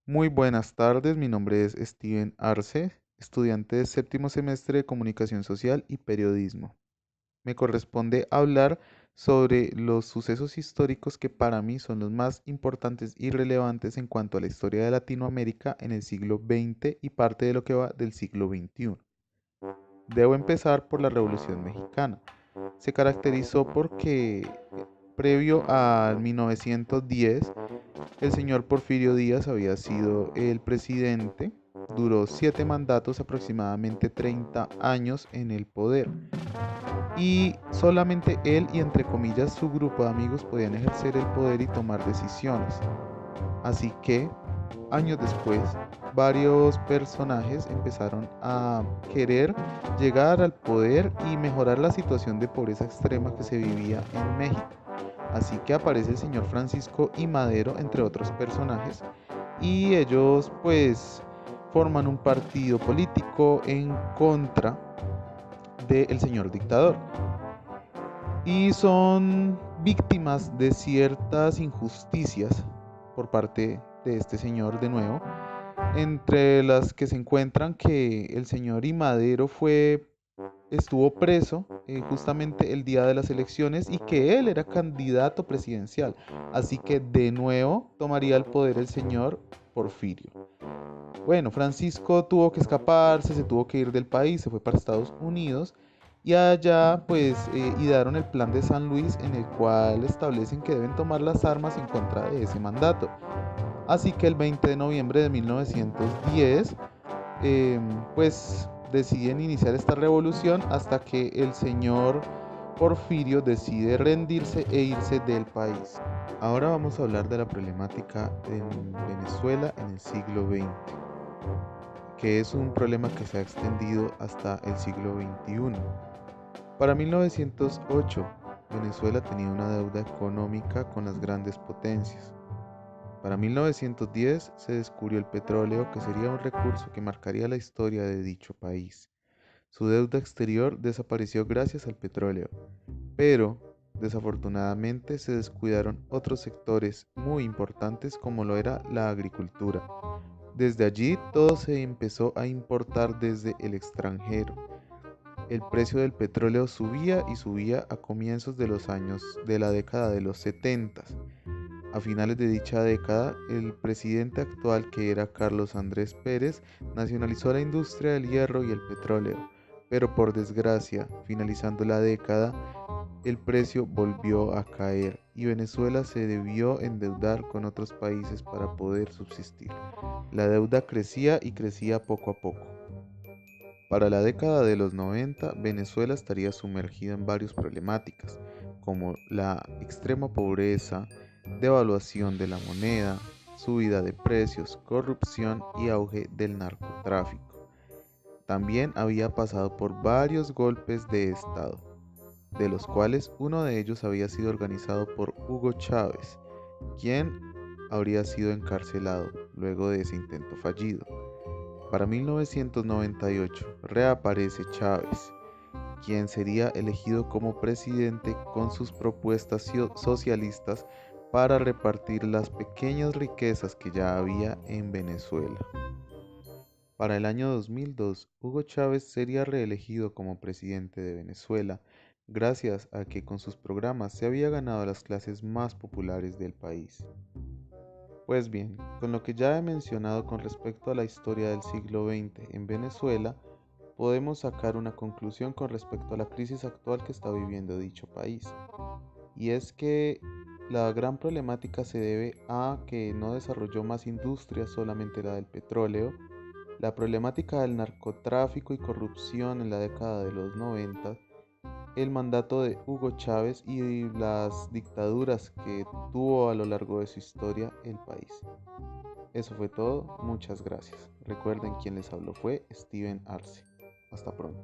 Muy buenas tardes, mi nombre es Steven Arce, estudiante de séptimo semestre de Comunicación Social y Periodismo. Me corresponde hablar sobre los sucesos históricos que para mí son los más importantes y relevantes en cuanto a la historia de Latinoamérica en el siglo XX y parte de lo que va del siglo XXI. Debo empezar por la Revolución Mexicana. Se caracterizó porque previo a 1910 el señor Porfirio Díaz había sido el presidente, duró 7 mandatos, aproximadamente 30 años en el poder. Y solamente él y entre comillas su grupo de amigos podían ejercer el poder y tomar decisiones. Así que, años después, varios personajes empezaron a querer llegar al poder y mejorar la situación de pobreza extrema que se vivía en México. Así que aparece el señor Francisco y Madero, entre otros personajes, y ellos pues forman un partido político en contra del señor dictador. Y son víctimas de ciertas injusticias por parte de este señor de nuevo, entre las que se encuentran que el señor y Madero estuvo preso justamente el día de las elecciones y que él era candidato presidencial. Así que de nuevo tomaría el poder el señor Porfirio. Bueno, Francisco tuvo que escaparse, se tuvo que ir del país, se fue para Estados Unidos y allá pues idearon el plan de San Luis en el cual establecen que deben tomar las armas en contra de ese mandato. Así que el 20 de noviembre de 1910 pues deciden iniciar esta revolución hasta que el señor Porfirio decide rendirse e irse del país. Ahora vamos a hablar de la problemática en Venezuela en el siglo XX, que es un problema que se ha extendido hasta el siglo XXI. Para 1908, Venezuela tenía una deuda económica con las grandes potencias. Para 1910 se descubrió el petróleo, que sería un recurso que marcaría la historia de dicho país. Su deuda exterior desapareció gracias al petróleo, pero desafortunadamente se descuidaron otros sectores muy importantes como lo era la agricultura. Desde allí todo se empezó a importar desde el extranjero. El precio del petróleo subía y subía a comienzos de los años de la década de los 70. A finales de dicha década, el presidente actual, que era Carlos Andrés Pérez, nacionalizó la industria del hierro y el petróleo, pero por desgracia, finalizando la década, el precio volvió a caer y Venezuela se debió endeudar con otros países para poder subsistir. La deuda crecía y crecía poco a poco. Para la década de los 90, Venezuela estaría sumergida en varias problemáticas, como la extrema pobreza, devaluación de la moneda, subida de precios, corrupción y auge del narcotráfico. También había pasado por varios golpes de Estado, de los cuales uno de ellos había sido organizado por Hugo Chávez, quien habría sido encarcelado luego de ese intento fallido. Para 1998 reaparece Chávez, quien sería elegido como presidente con sus propuestas socialistas para repartir las pequeñas riquezas que ya había en Venezuela. Para el año 2002, Hugo Chávez sería reelegido como presidente de Venezuela, gracias a que con sus programas se había ganado a las clases más populares del país. Pues bien, con lo que ya he mencionado con respecto a la historia del siglo XX en Venezuela, podemos sacar una conclusión con respecto a la crisis actual que está viviendo dicho país. Y es que la gran problemática se debe a que no desarrolló más industria, solamente la del petróleo, la problemática del narcotráfico y corrupción en la década de los 90, el mandato de Hugo Chávez y las dictaduras que tuvo a lo largo de su historia el país. Eso fue todo, muchas gracias. Recuerden, quien les habló fue Steven Arce. Hasta pronto.